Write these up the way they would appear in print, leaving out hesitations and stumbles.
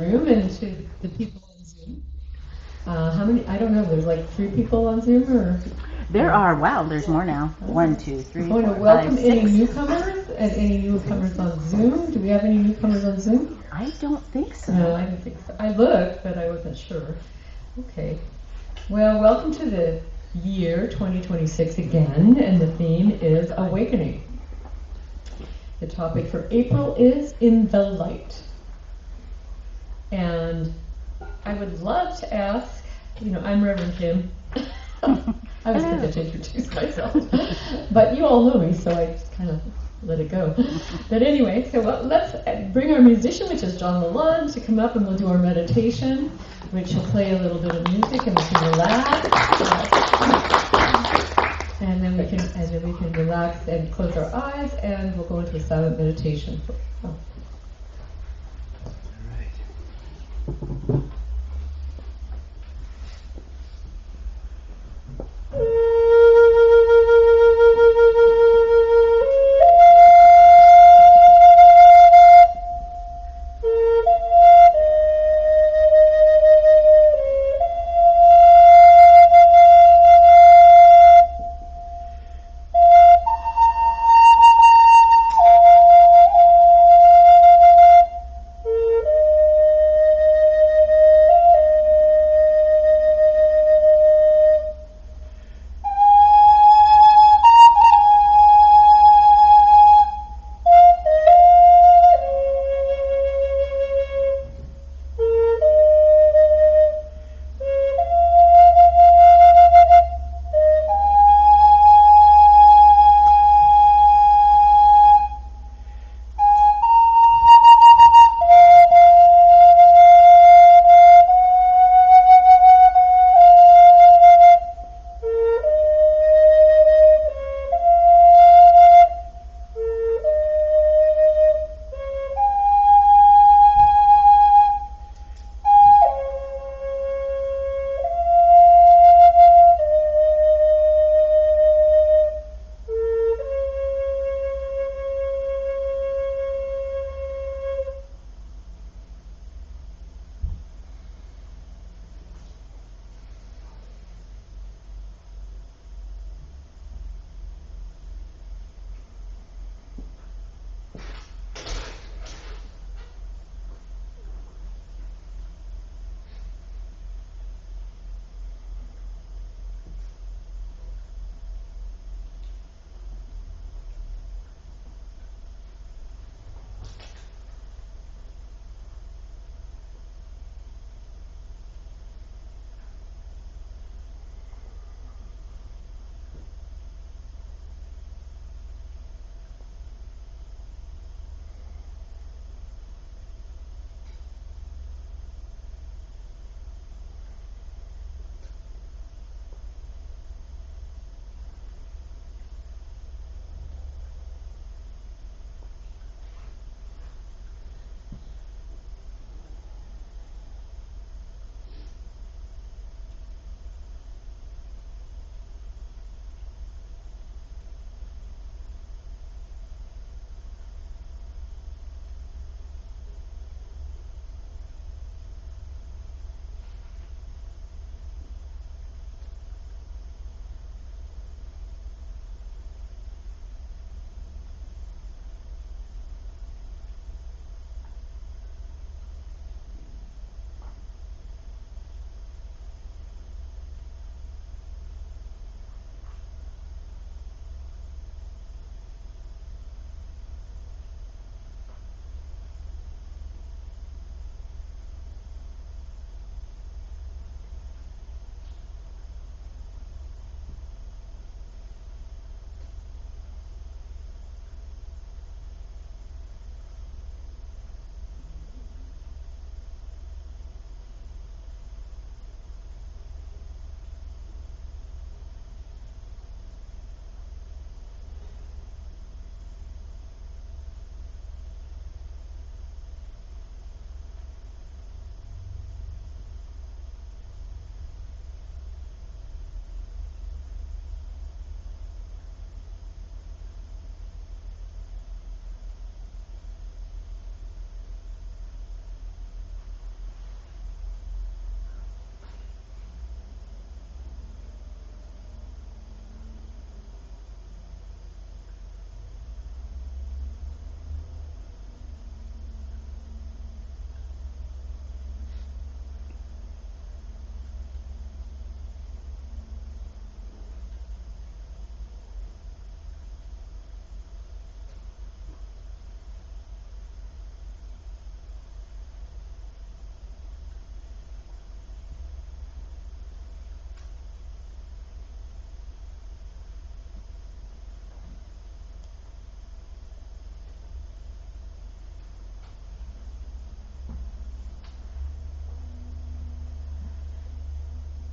room and to the people on Zoom. How many? I don't know. There's like 3 people on Zoom, or There are. Wow, there's more now. 1, 2, 3, I want to 4, 5, welcome any 6. newcomers and any newcomers on Zoom. Do we have any newcomers on Zoom? I don't think so. No, I didn't think so. I looked, but I wasn't sure. Okay. Well, welcome to the year 2026 again, and the theme is awakening. The topic for April is in the light. And I would love to ask, I'm Reverend Kim. I was going to introduce myself. But you all know me, so I just kind of let it go. But anyway, so let's bring our musician, which is John LaLonde, to come up and we'll do our meditation, which will play a little bit of music and we can relax. And then we can relax and close our eyes and we'll go into a silent meditation.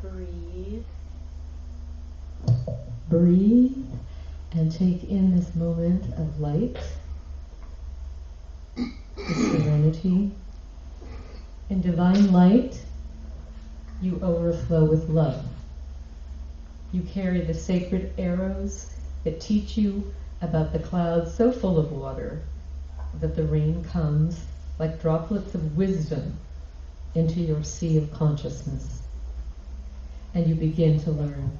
Breathe. Breathe and take in this moment of light, this serenity. In divine light, you overflow with love. You carry the sacred arrows that teach you about the clouds so full of water that the rain comes like droplets of wisdom into your sea of consciousness. And you begin to learn.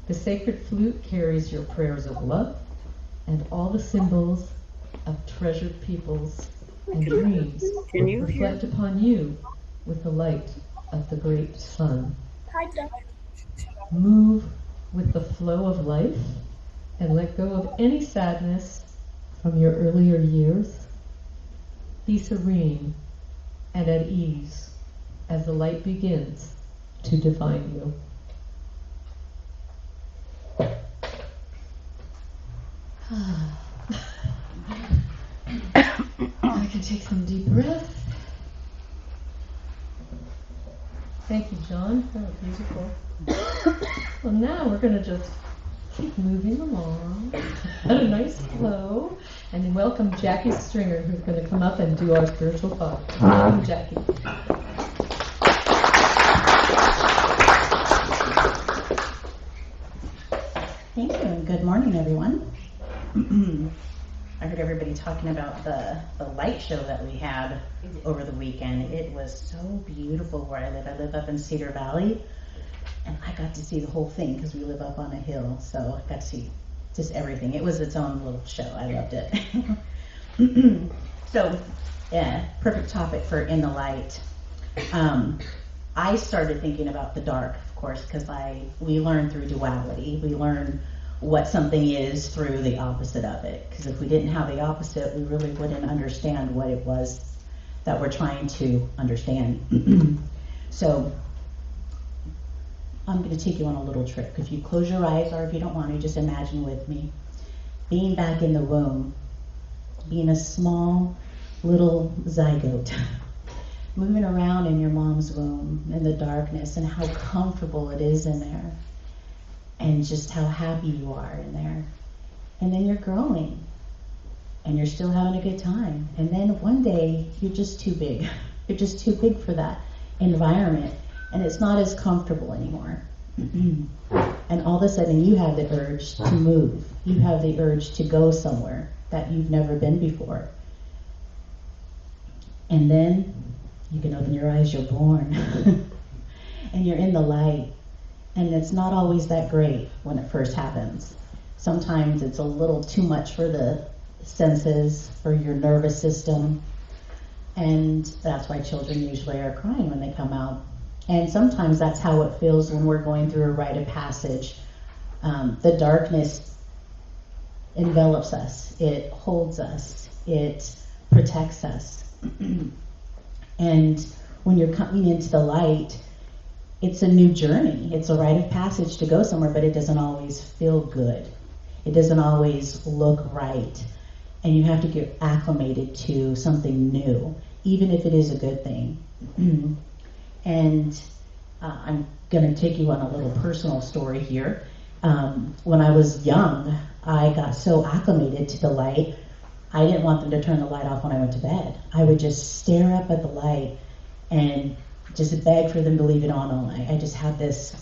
The sacred flute carries your prayers of love and all the symbols of treasured peoples and dreams reflect upon you with the light of the great sun. Move with the flow of life and let go of any sadness from your earlier years. Be serene and at ease as the light begins to define you. I can take some deep breaths. Thank you, John. That was beautiful. Well, now we're going to just keep moving along at a nice flow and welcome Jacque Stringer, who's going to come up and do our spiritual thought. Welcome, Jacque. Thank you, and good morning, everyone. I heard everybody talking about the light show that we had over the weekend. It was so beautiful where I live. I live up in Cedar Valley, and I got to see the whole thing because we live up on a hill, so I got to see just everything. It was its own little show. I loved it. So, yeah, perfect topic for In the Light. I started thinking about the dark, of course, because we learn through duality. We learn what something is through the opposite of it. Because if we didn't have the opposite, we really wouldn't understand what it was that we're trying to understand. So I'm going to take you on a little trip. If you close your eyes, or if you don't want to, just imagine with me being back in the womb, being a small little zygote, moving around in your mom's womb in the darkness, and how comfortable it is in there, and just how happy you are in there. And then you're growing, and you're still having a good time. And then one day, you're just too big. You're just too big for that environment, and it's not as comfortable anymore. And all of a sudden, you have the urge to move. You have the urge to go somewhere that you've never been before. And then you can open your eyes, you're born. And you're in the light. And it's not always that great when it first happens. Sometimes it's a little too much for the senses, for your nervous system. And that's why children usually are crying when they come out. And sometimes that's how it feels when we're going through a rite of passage. The darkness envelops us. It holds us. It protects us. And when you're coming into the light, it's a new journey. It's a rite of passage to go somewhere, but it doesn't always feel good. It doesn't always look right. And you have to get acclimated to something new, even if it is a good thing. And I'm going to take you on a little personal story here. When I was young, I got so acclimated to the light, I didn't want them to turn the light off when I went to bed. I would just stare up at the light and just beg for them to leave it on all night. I just had this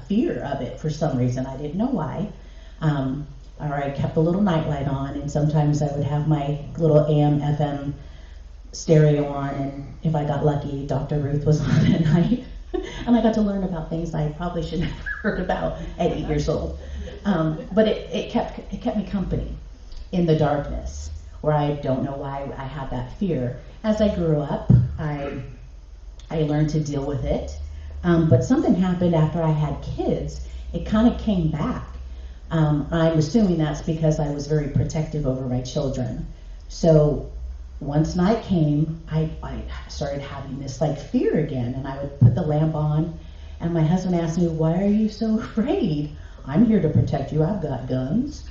fear of it for some reason. I didn't know why. Or I kept a little night light on, and sometimes I would have my little AM, FM stereo on, and if I got lucky, Dr. Ruth was on at night. And I got to learn about things I probably shouldn't have heard about at 8 years old. But it kept me company in the darkness, where I don't know why I had that fear. As I grew up, I learned to deal with it. But something happened after I had kids. It kind of came back. I'm assuming that's because I was very protective over my children. So once night came, I started having this fear again, and I would put the lamp on, and my husband asked me, "Why are you so afraid?" "I'm here to protect you. I've got guns."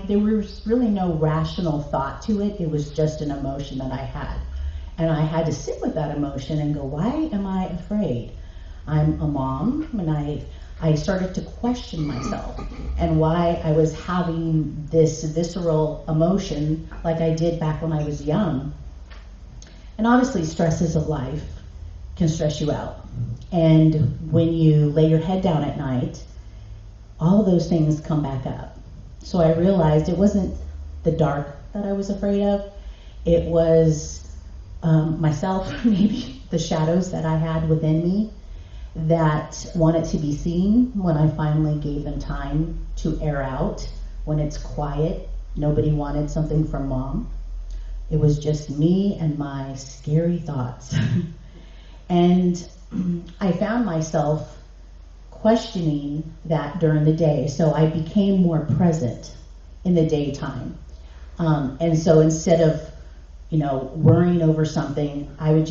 There was really no rational thought to it. It was just an emotion that I had. And I had to sit with that emotion and go, why am I afraid? I'm a mom, and I started to question myself and why I was having this visceral emotion like I did back when I was young. And obviously stresses of life can stress you out. And when you lay your head down at night, all of those things come back up. So I realized it wasn't the dark that I was afraid of. It was myself, maybe the shadows that I had within me that wanted to be seen when I finally gave them time to air out. When it's quiet, nobody wanted something from mom. It was just me and my scary thoughts. And I found myself questioning that during the day. So I became more present in the daytime. And so instead of, worrying over something, I'd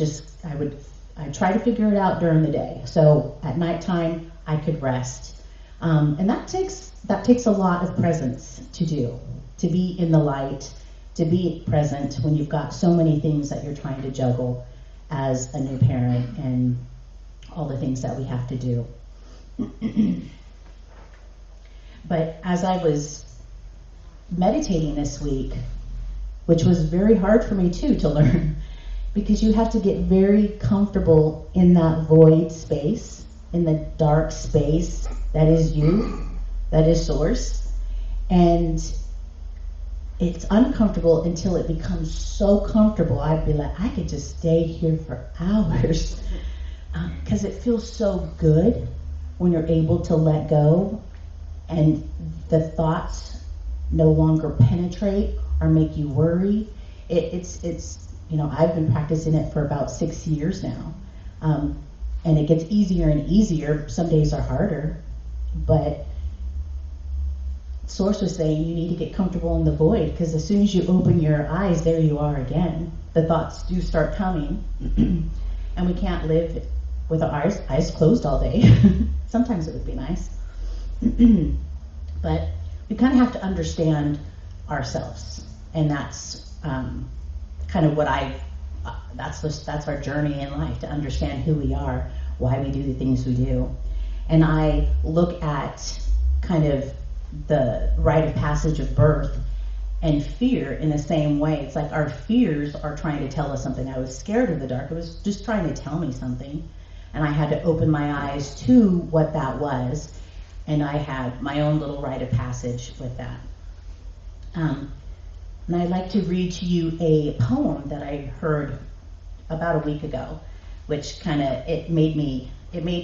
try to figure it out during the day. So at nighttime, I could rest. And that takes a lot of presence to do, to be in the light, to be present when you've got so many things that you're trying to juggle as a new parent and all the things that we have to do. But as I was meditating this week, which was very hard for me too to learn, because you have to get very comfortable in that void space, in the dark space that is you, that is source. And it's uncomfortable until it becomes so comfortable. I'd be like, I could just stay here for hours, because it feels so good when you're able to let go and the thoughts no longer penetrate or make you worry. It's I've been practicing it for about 6 years now, and it gets easier and easier. Some days are harder, but Source was saying you need to get comfortable in the void, because as soon as you open your eyes, there you are again. The thoughts do start coming, and we can't live with our eyes closed all day. Sometimes it would be nice, but we kind of have to understand ourselves, and that's kind of what that's our journey in life, to understand who we are, why we do the things we do. And I look at kind of the rite of passage of birth and fear in the same way. It's like our fears are trying to tell us something. I was scared of the dark. It was just trying to tell me something, and I had to open my eyes to what that was, and I had my own little rite of passage with that. And I'd like to read to you a poem that I heard about a week ago, which it made me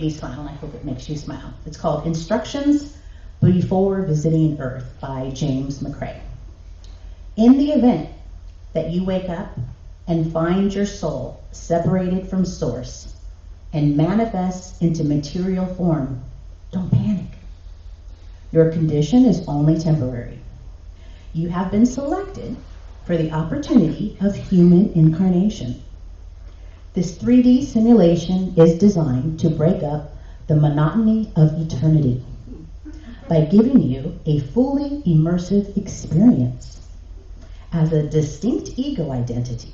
smile, and I hope it makes you smile. It's called Instructions Before Visiting Earth by James McCrae. In the event that you wake up and find your soul separated from source and manifests into material form, don't panic. Your condition is only temporary. You have been selected for the opportunity of human incarnation. This 3D simulation is designed to break up the monotony of eternity by giving you a fully immersive experience. As a distinct ego identity,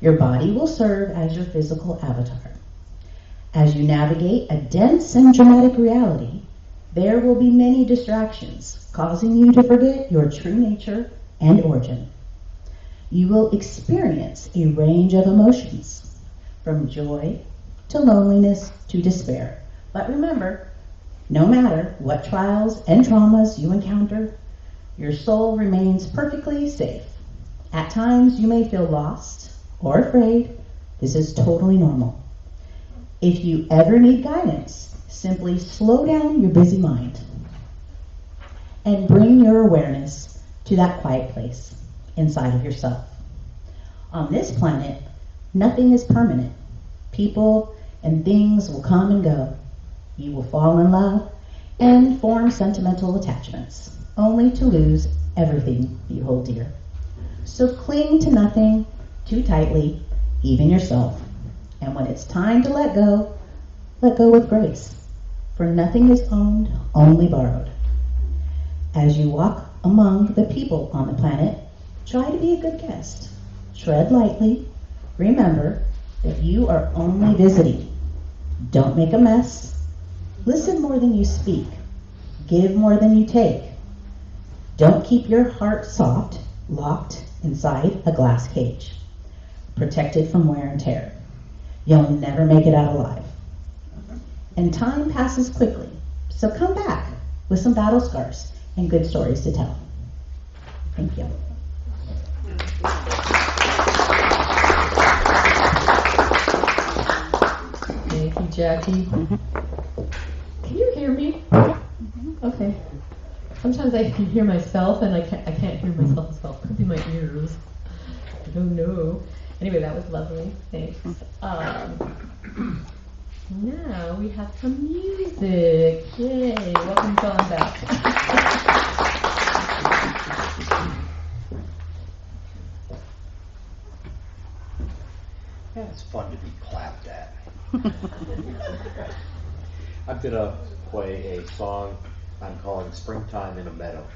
your body will serve as your physical avatar. As you navigate a dense and dramatic reality, there will be many distractions, causing you to forget your true nature and origin. You will experience a range of emotions, from joy to loneliness to despair. But remember, no matter what trials and traumas you encounter, your soul remains perfectly safe. At times, you may feel lost or afraid. This is totally normal. If you ever need guidance, simply slow down your busy mind and bring your awareness to that quiet place inside of yourself. On this planet, nothing is permanent. People and things will come and go. You will fall in love and form sentimental attachments, only to lose everything you hold dear. So cling to nothing too tightly, even yourself. And when it's time to let go with grace. For nothing is owned, only borrowed. As you walk among the people on the planet, try to be a good guest. Tread lightly, Remember that you are only visiting. Don't make a mess. Listen more than you speak. Give more than you take. Don't keep your heart soft, locked inside a glass cage, protected from wear and tear. You'll never make it out alive. And time passes quickly, so come back with some battle scars and good stories to tell. Thank you. Thank you, Jackie. Can you hear me? Okay. Sometimes I can hear myself, and I can't hear myself as well. Could be my ears. I don't know. Anyway, that was lovely. Thanks. Now we have some music. Yay! Welcome, John, back. Yeah, it's fun to be clapped at. I'm going to play a song I'm calling Springtime in a Meadow.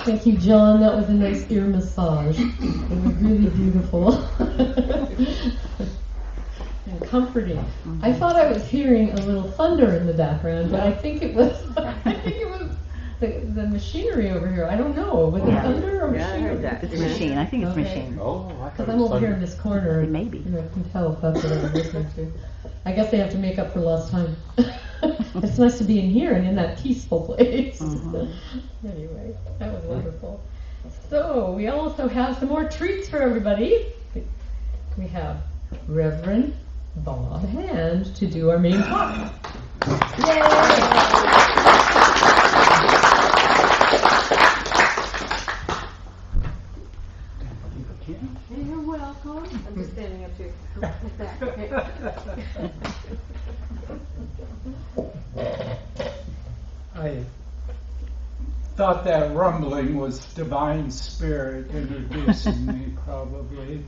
Thank you, John. That was a nice ear massage. It was really beautiful. And comforting. I thought I was hearing a little thunder in the background, but I think it was the machinery over here. I don't know. Was it thunder or Yeah, I machinery? heard that. It's machine. I think it's Okay. machine. Oh, I thought Because it I'm was over here in thunder. this corner. Maybe. You know, I can tell if that's what I'm listening to. I guess they have to make up for lost time. It's nice to be in here and in that peaceful place. Anyway, that was wonderful. So, we also have some more treats for everybody. We have Reverend Bob Hand to do our main talk. You're welcome. I'm just standing up here. Like that. Okay. I thought that rumbling was divine spirit introducing me, probably.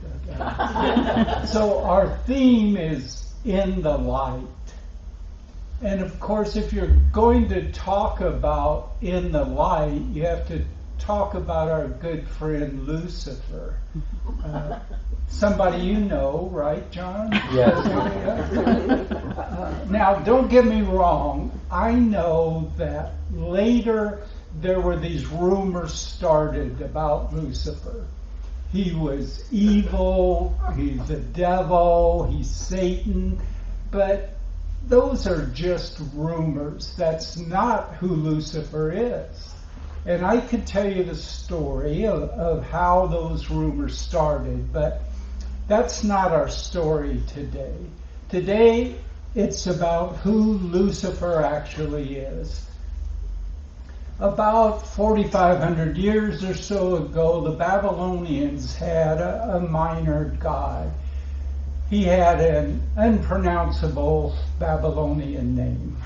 So our theme is in the light. And of course, if you're going to talk about in the light, you have to talk about our good friend Lucifer. Somebody you know, right, John? Yes. Now, don't get me wrong. I know that later there were these rumors started about Lucifer. He was evil, he's a devil, he's Satan, but those are just rumors. That's not who Lucifer is. And I could tell you the story of how those rumors started, but that's not our story today. Today, it's about who Lucifer actually is. About 4,500 years or so ago, the Babylonians had a minor god. He had an unpronounceable Babylonian name.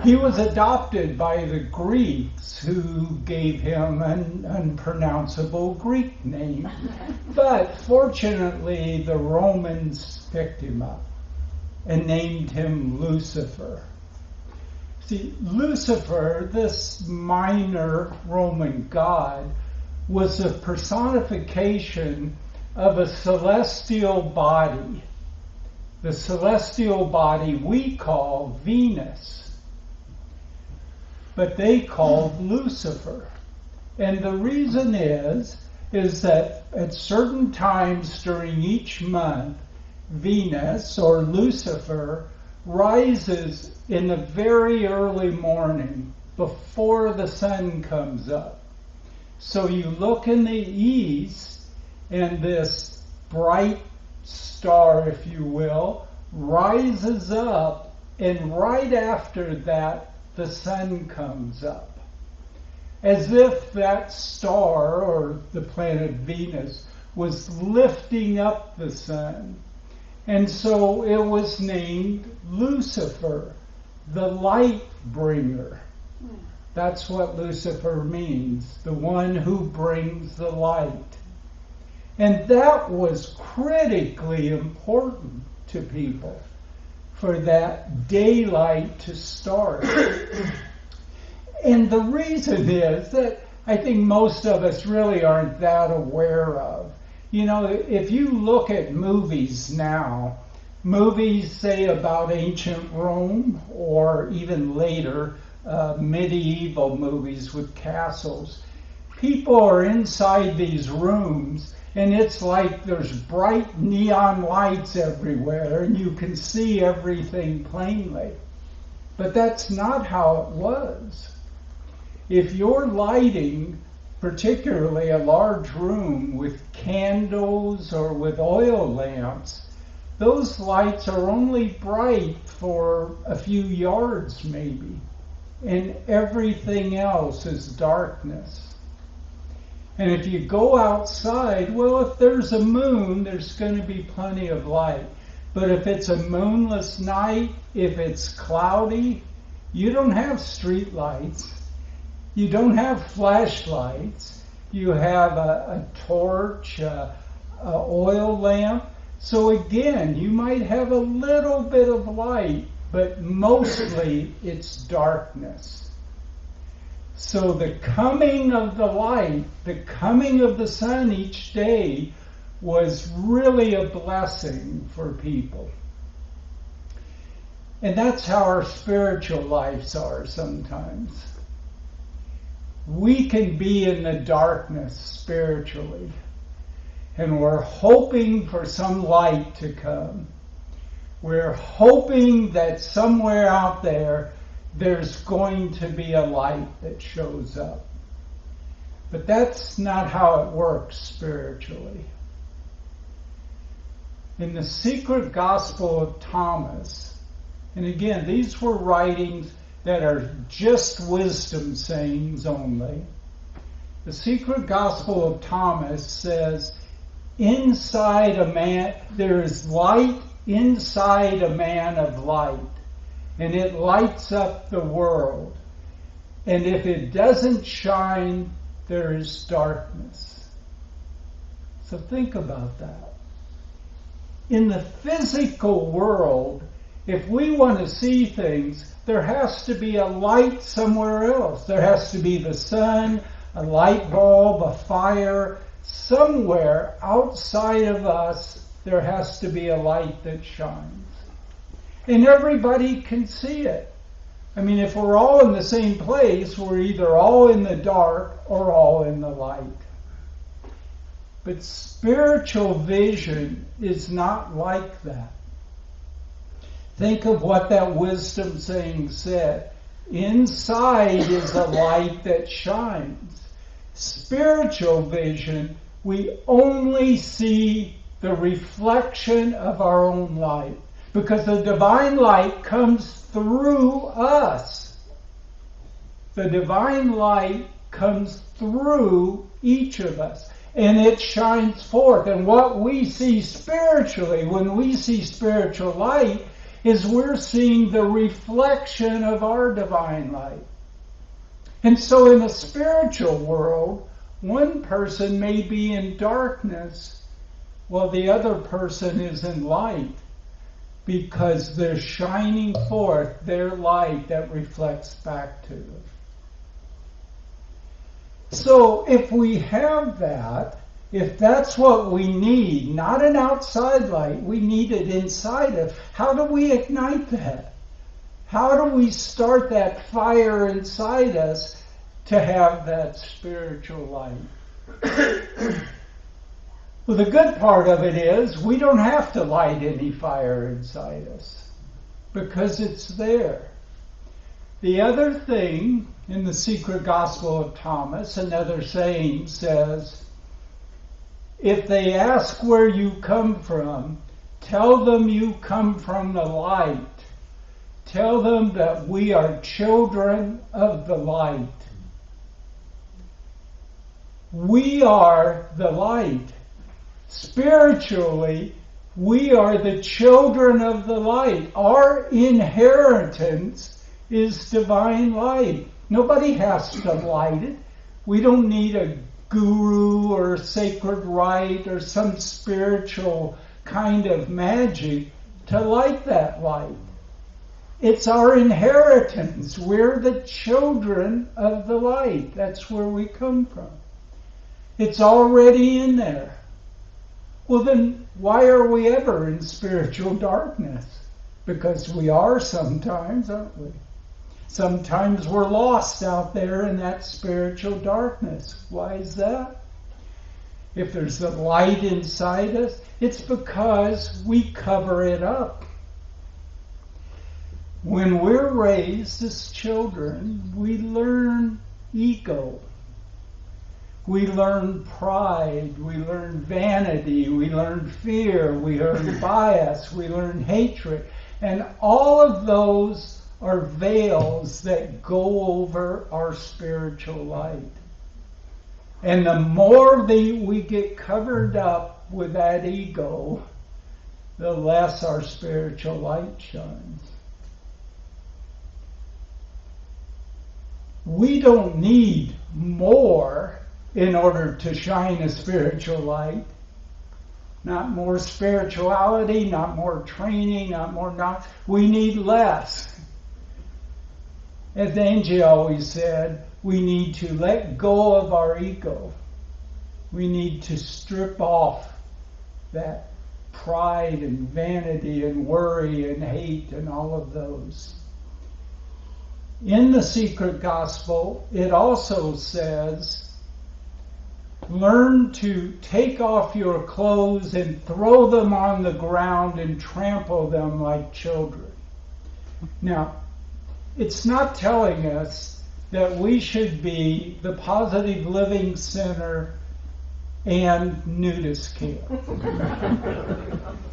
He was adopted by the Greeks, who gave him an unpronounceable Greek name. But fortunately, the Romans picked him up and named him Lucifer. See, Lucifer, this minor Roman god, was a personification of a celestial body. The celestial body we call Venus, but they called Lucifer. And the reason is that at certain times during each month, Venus, or Lucifer, rises in the very early morning before the sun comes up. So you look in the east, and this bright star, if you will, rises up, and right after that, the sun comes up. As if that star, or the planet Venus, was lifting up the sun. And so it was named Lucifer, the light bringer. That's what Lucifer means, the one who brings the light. And that was critically important to people, for that daylight to start. And the reason is that I think most of us really aren't that aware of. You know, if you look at movies now, movies say about ancient Rome, or even later, medieval movies with castles, people are inside these rooms, and it's like there's bright neon lights everywhere, and you can see everything plainly. But that's not how it was. If you're lighting, particularly a large room with candles or with oil lamps, those lights are only bright for a few yards maybe, and everything else is darkness. And if you go outside, well, if there's a moon, there's going to be plenty of light. But if it's a moonless night, if it's cloudy, you don't have street lights. You don't have flashlights. You have a torch, a oil lamp. So again, you might have a little bit of light, but mostly it's darkness. So the coming of the light, the coming of the sun each day was really a blessing for people. And that's how our spiritual lives are sometimes. we can be in the darkness spiritually, and we're hoping for some light to come. We're hoping that somewhere out there there's going to be a light that shows up. But that's not how it works spiritually. In the secret gospel of Thomas, and again, these were writings that are just wisdom sayings only. The secret gospel of Thomas says, inside a man, there is light inside a man of light, and it lights up the world. And if it doesn't shine, there is darkness. So think about that. In the physical world, if we want to see things, there has to be a light somewhere else. There has to be the sun, a light bulb, a fire. Somewhere outside of us, there has to be a light that shines. And everybody can see it. I mean, if we're all in the same place, we're either all in the dark or all in the light. But spiritual vision is not like that. Think of what that wisdom saying said. Inside is a light that shines. Spiritual vision, we only see the reflection of our own light, because the divine light comes through us. The divine light comes through each of us, and it shines forth. And what we see spiritually, when we see spiritual light, is we're seeing the reflection of our divine light. And so in the spiritual world, one person may be in darkness while the other person is in light, because they're shining forth their light that reflects back to them. So if we have that, if that's what we need, not an outside light, we need it inside us. How do we ignite that? How do we start that fire inside us to have that spiritual light? Well, the good part of it is we don't have to light any fire inside us, because it's there. The other thing in the secret gospel of Thomas, another saying says, if they ask where you come from, tell them you come from the light. Tell them that we are children of the light. We are the light. Spiritually, we are the children of the light. Our inheritance is divine light. Nobody has to light it. We don't need a guru or a sacred rite or some spiritual kind of magic to light that light. It's our inheritance. We're the children of the light. That's where we come from. It's already in there. Well, then why are we ever in spiritual darkness? Because we are sometimes, aren't we? Sometimes we're lost out there in that spiritual darkness. Why is that? If there's a light inside us, it's because we cover it up. When we're raised as children, we learn ego. We learn pride, we learn vanity, we learn fear, we learn bias, we learn hatred. And all of those are veils that go over our spiritual light. And the more we get covered up with that ego, the less our spiritual light shines. We don't need more in order to shine a spiritual light. Not more spirituality, not more training, we need less. As Angie always said, we need to let go of our ego. We need to strip off that pride and vanity and worry and hate and all of those. in the secret gospel, it also says, learn to take off your clothes and throw them on the ground and trample them like children. Now, it's not telling us that we should be the Positive Living Center and nudist camp.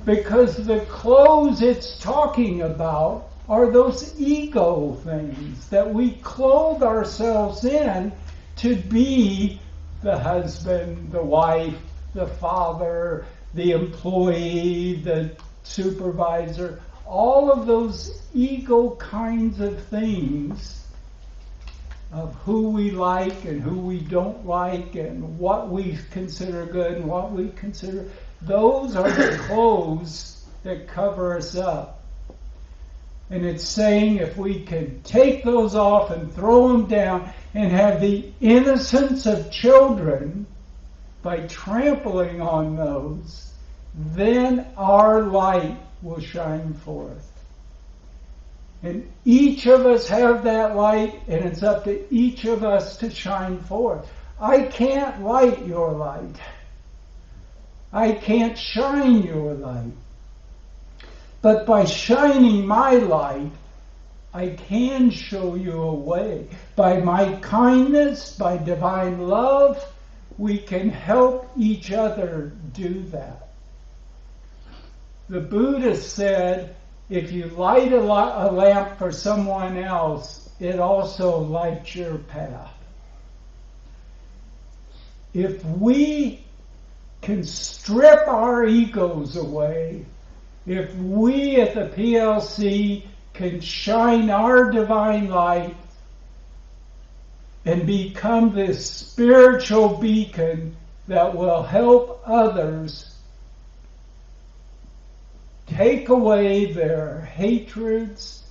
Because the clothes it's talking about are those ego things that we clothe ourselves in to be the husband, the wife, the father, the employee, the supervisor, all of those ego kinds of things of who we like and who we don't like and what we consider good and what we consider, those are the clothes that cover us up. And it's saying if we can take those off and throw them down and have the innocence of children by trampling on those, then our light will shine forth. And each of us have that light, and it's up to each of us to shine forth. I can't light your light. I can't shine your light. But by shining my light, I can show you a way. By my kindness, by divine love, we can help each other do that. The Buddha said, if you light a lamp for someone else, it also lights your path. If we can strip our egos away, if we at the PLC can shine our divine light and become this spiritual beacon that will help others take away their hatreds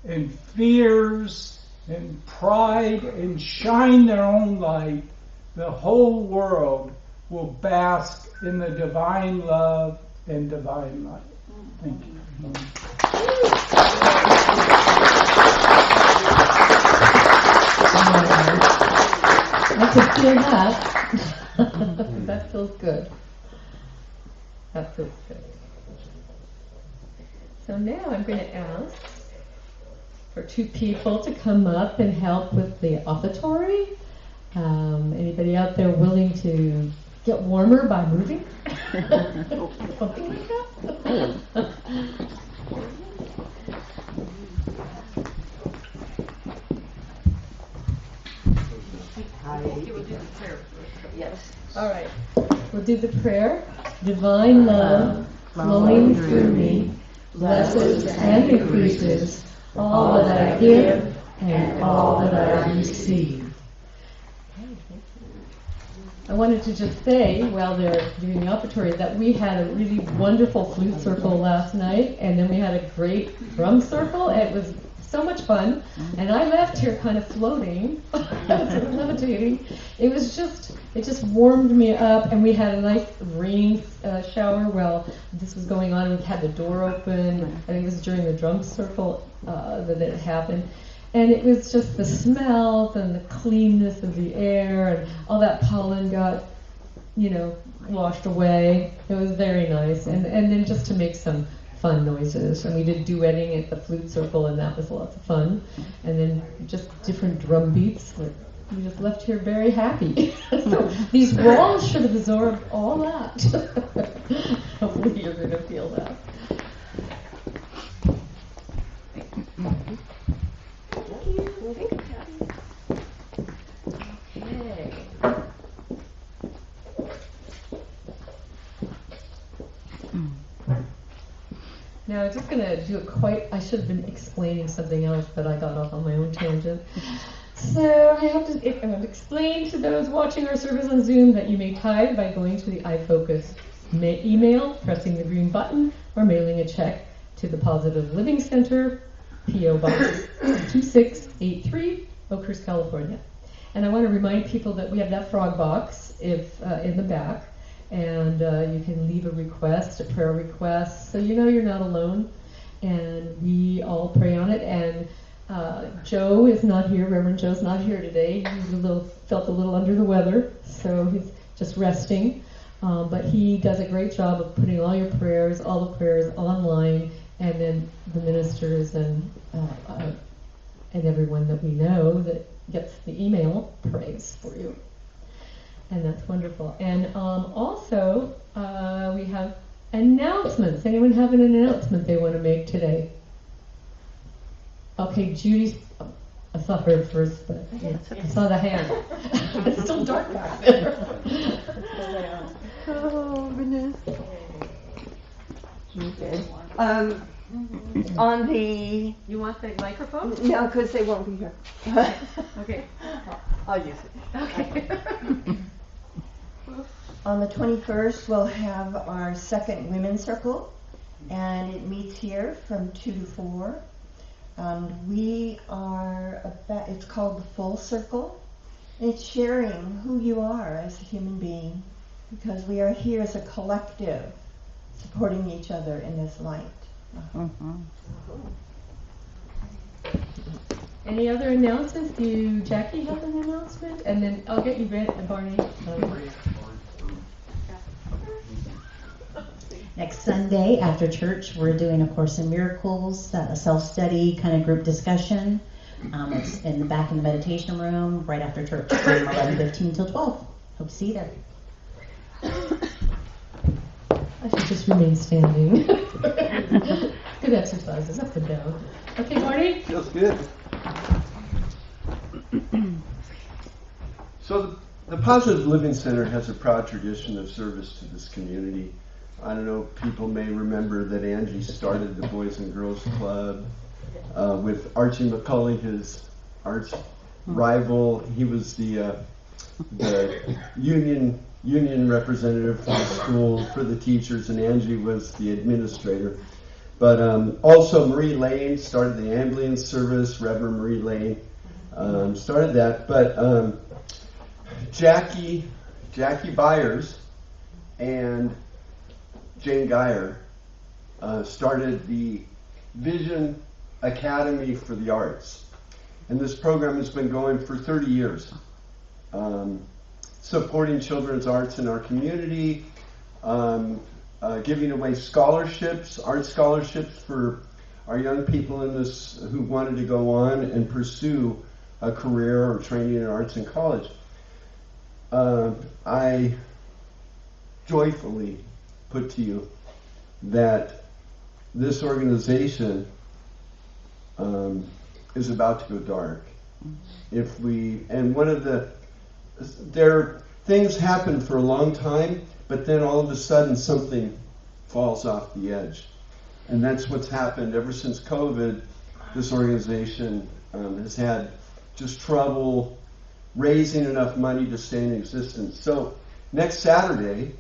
and fears and pride and shine their own light, the whole world will bask in the divine love and divine light. Thank you. I could hear that. That feels good. That feels good. So now I'm going to ask for two people to come up and help with the offertory. Anybody out there willing to get warmer by moving? Something like that? Yes. All right. We'll do the prayer. Divine love flowing through me blesses and increases all that I give and all that I receive. I wanted to just say, while they're doing the offertory, that we had a really wonderful flute circle last night, and then we had a great drum circle. It was so much fun, and I left here kind of floating, levitating. It just warmed me up, and we had a nice rain shower while this was going on. We had the door open. I think it was during the drum circle that it happened. And it was just the smells and the cleanness of the air, and all that pollen got, washed away. It was very nice. And then just to make some fun noises. And we did duetting at the flute circle, and that was lots of fun. And then just different drum beats. We just left here very happy. So these walls should have absorbed all that. Hopefully you're going to feel that. Okay. Now I'm just going to do I should have been explaining something else, but I got off on my own tangent. So I have to explain to those watching our service on Zoom that you may tithe by going to the iFocus email, pressing the green button, or mailing a check to the Positive Living Center, P.O. Box 2683, Oakhurst, California. And I want to remind people that we have that frog box in the back, and you can leave a request, a prayer request, so you know you're not alone. And we all pray on it, and Joe is not here. Reverend Joe's not here today. He's felt a little under the weather, so he's just resting. But he does a great job of putting all the prayers online, and then the ministers and everyone that we know that gets the email prays for you. And that's wonderful. And also, we have announcements. Anyone have an announcement they want to make today? Okay, Judy's. I saw her first, but I saw the hand. It's still dark back there. Oh, goodness. Okay. On the, You want the microphone? no, because they won't be here. Okay. I'll use it. Okay. On the 21st, we'll have our second women's circle, and it meets here from 2 to 4. It's called the Full Circle. It's sharing who you are as a human being, because we are here as a collective, supporting each other in this light. Any other announcements? Do you, Jackie, have an announcement? And then I'll get you Barney. Next Sunday after church, we're doing a Course in Miracles, a self-study kind of group discussion. It's in the back in the meditation room right after church from 11:15 till 12. Hope to see you there. I should just remain standing. Good exercises, up and down. Okay, Barney? Feels good. So the Positive Living Center has a proud tradition of service to this community. I don't know, people may remember that Angie started the Boys and Girls Club with Archie McCulley, his arch rival. He was the union representative for the school, for the teachers, and Angie was the administrator. But also Marie Lane started the ambulance service. Reverend Marie Lane started that. But Jackie Byers and Jane Geyer started the Vision Academy for the Arts. And this program has been going for 30 years, supporting children's arts in our community, giving away scholarships, art scholarships for our young people in this who wanted to go on and pursue a career or training in arts in college. I joyfully put to you that this organization is about to go dark. Things happen for a long time, but then all of a sudden something falls off the edge. And that's what's happened ever since COVID. This organization has had just trouble raising enough money to stay in existence. So next Saturday,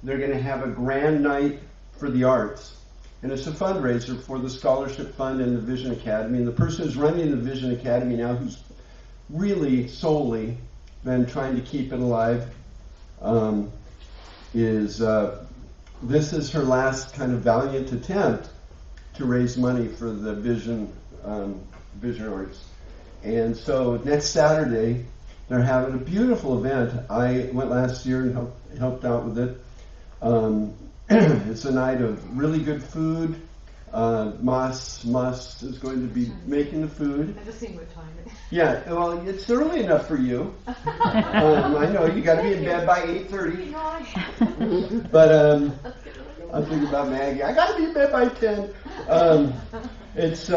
they're going to have a grand night for the arts. And it's a fundraiser for the Scholarship Fund and the Vision Academy. And the person who's running the Vision Academy now, who's really solely been trying to keep it alive, this is her last kind of valiant attempt to raise money for the Vision Arts. And so next Saturday, they're having a beautiful event. I went last year and helped out with it. It's a night of really good food. Moss is going to be making the food. I just seen what time it is. Yeah, well, it's early enough for you. I know you got to be in bed by 8:30. But I'm thinking about Maggie. I got to be in bed by 10. It's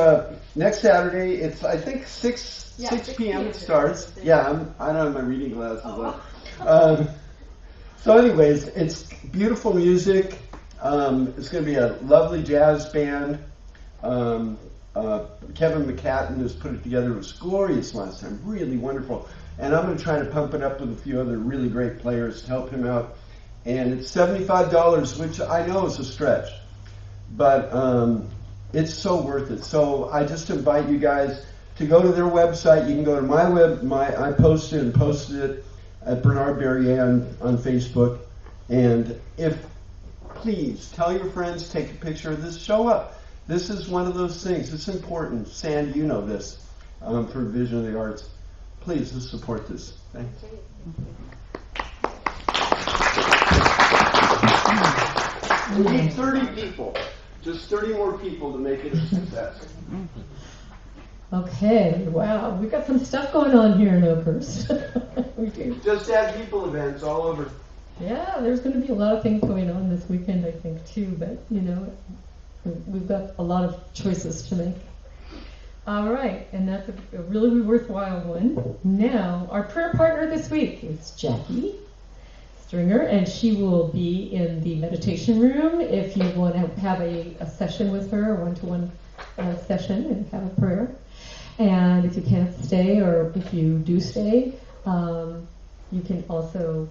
next Saturday. It's I think 6 p.m. it starts. Yeah, I don't have my reading glasses on. So anyways, it's beautiful music. It's going to be a lovely jazz band. Kevin McCatton has put it together. It was glorious last time, really wonderful. And I'm going to try to pump it up with a few other really great players to help him out. And it's $75, which I know is a stretch, but it's so worth it. So I just invite you guys to go to their website. You can go to I posted it at Bernard Berrier on Facebook. And please tell your friends, take a picture of this, show up. This is one of those things. It's important. Sandy, you know this for Vision of the Arts. Please, let's support this. Thanks. We need 30 people. Just 30 more people to make it a success. Okay, wow, we've got some stuff going on here in Oakhurst. We do. Just add people events all over. Yeah, there's going to be a lot of things going on this weekend, I think, too. But, you know, we've got a lot of choices to make. All right, and that's a really worthwhile one. Now, our prayer partner this week is Jacque Stringer, and she will be in the meditation room if you want to have a session with her, a one-to-one session, and have a prayer. And if you can't stay, or if you do stay, you can also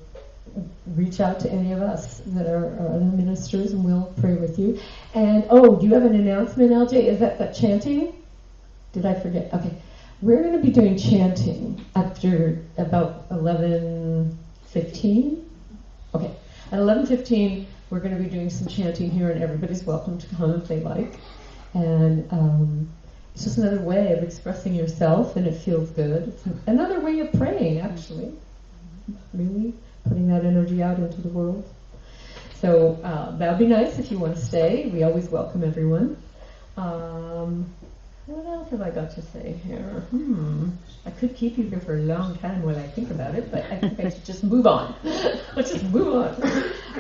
reach out to any of us that are other ministers, and we'll pray with you. And, do you have an announcement, LJ? Is that the chanting? Did I forget? Okay. We're going to be doing chanting after about 11:15. Okay. At 11:15, we're going to be doing some chanting here, and everybody's welcome to come if they like. And it's just another way of expressing yourself, and it feels good. It's another way of praying, actually. Really putting that energy out into the world. So that would be nice if you want to stay. We always welcome everyone. What else have I got to say here? I could keep you here for a long time while I think about it, but I think I should just move on. Let's just move on.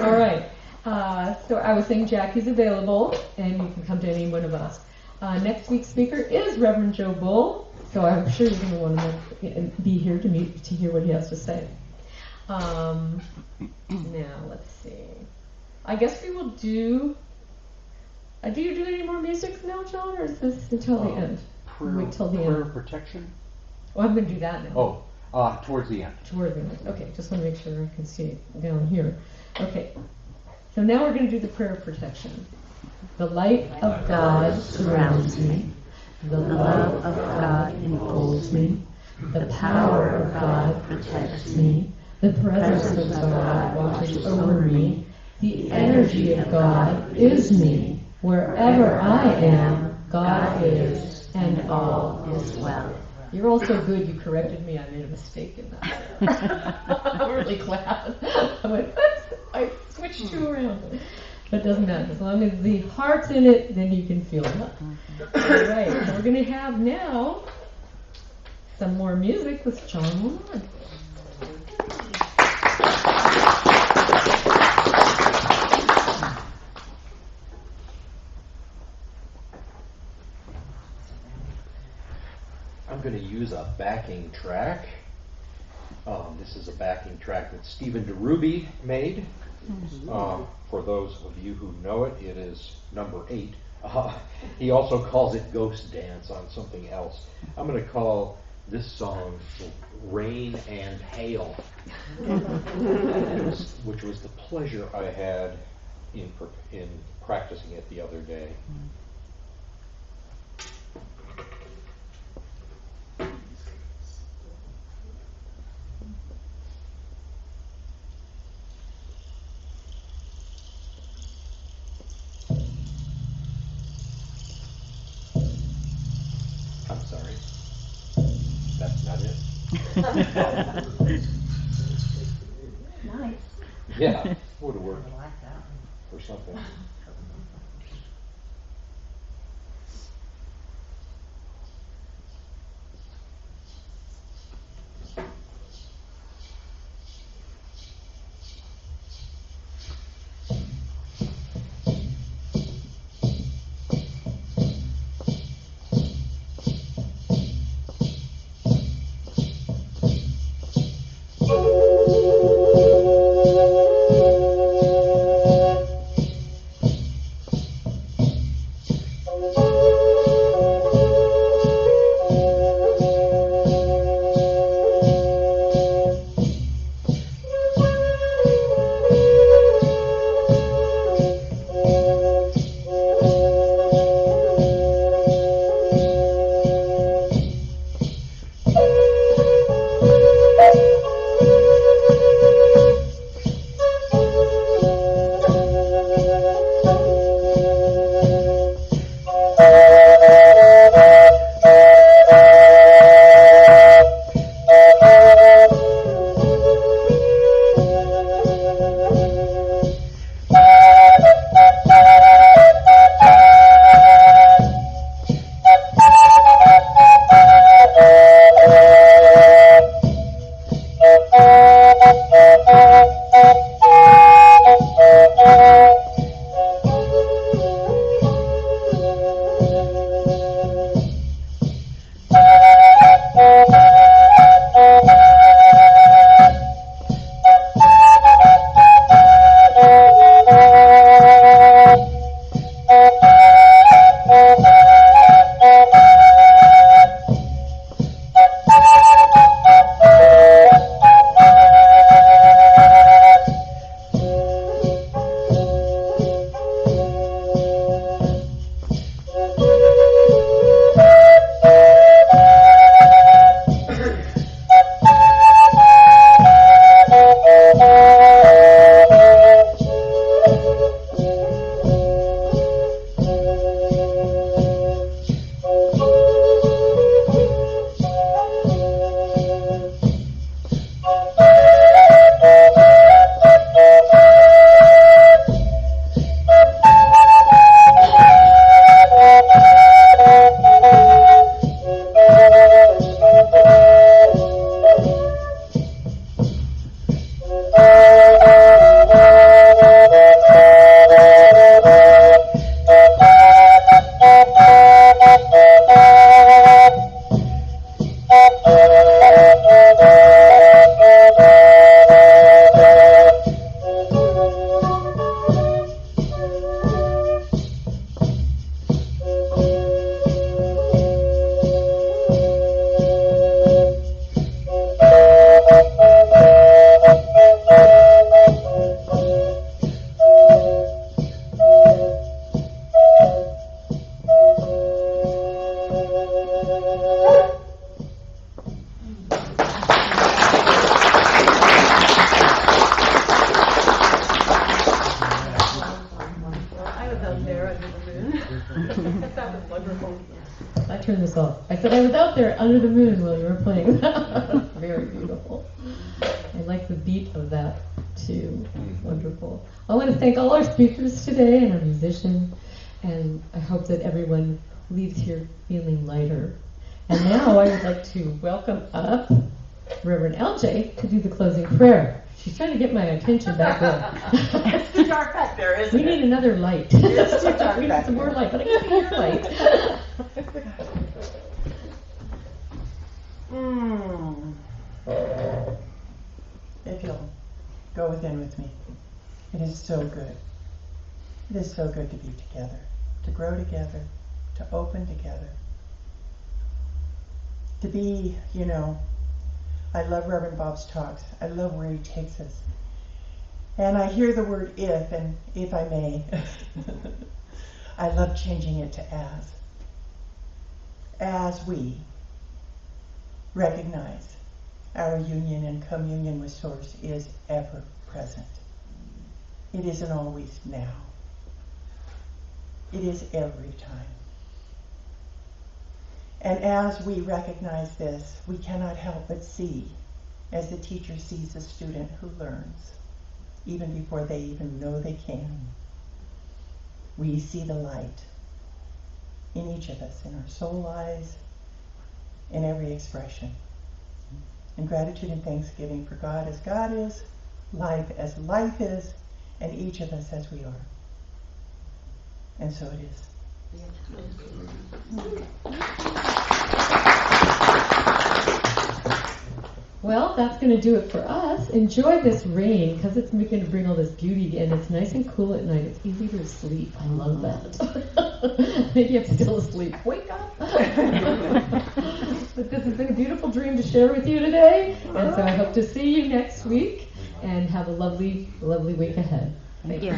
All right. So I was saying Jackie's available, and you can come to any one of us. Next week's speaker is Reverend Joe Bull, so I'm sure you're going to want to be here to hear what he has to say. Now, let's see. I guess we will do... do you do any more music now, John, or is this until the end? Wait till the prayer end. protection? Oh, I'm going to do that now. Towards the end. Toward the end. Okay, just want to make sure I can see it down here. Okay, so now we're going to do the prayer of protection. The light of God surrounds me. The love of God enfolds me. The power of God protects me. The presence of God watches over me. The energy of God is me. Wherever I am, God is, and all is well. You're all so good, you corrected me. I made a mistake in that. I'm really glad. I went, oops, I switched two around. But it doesn't matter. As long as the heart's in it, then you can feel it. All right, so we're going to have now some more music with John LaLonde. I'm going to use a backing track. This is a backing track that Stephen DeRuby made. For those of you who know it, it is number 8. He also calls it Ghost Dance on something else. I'm going to call this song Rain and Hail, which was the pleasure I had in practicing it the other day. I'm sorry. That's not it. Nice. Yeah, would have worked for something. Wonderful. I turned this off. I said I was out there under the moon while you were playing that. Very beautiful. I like the beat of that too. Wonderful. I want to thank all our speakers today and our musician, and I hope that everyone leaves here feeling lighter. And now I would like to welcome up Reverend LJ to do the closing prayer. She's trying to get my attention back there. It's too dark back there, isn't We it? need another light. It's too dark We need back some more there. light, but I can see your light. If you'll go within with me. It is so good. It is so good to be together, to grow together, to open together. To be, I love Reverend Bob's talks. I love where he takes us. And I hear the word if, and if I may, I love changing it to as. As we recognize our union and communion with Source is ever present. It isn't always now. It is every time. And as we recognize this, we cannot help but see, as the teacher sees a student who learns, even before they even know they can. We see the light in each of us, in our soul eyes, in every expression. And gratitude and thanksgiving for God as God is, life as life is, and each of us as we are. And so it is. Well, that's going to do it for us. Enjoy this rain because it's going to bring all this beauty, and it's nice and cool at night. It's easy to sleep. I love that. Maybe I'm still asleep. Wake up. But this has been a beautiful dream to share with you today, and so I hope to see you next week and have a lovely, lovely week ahead. Thank you.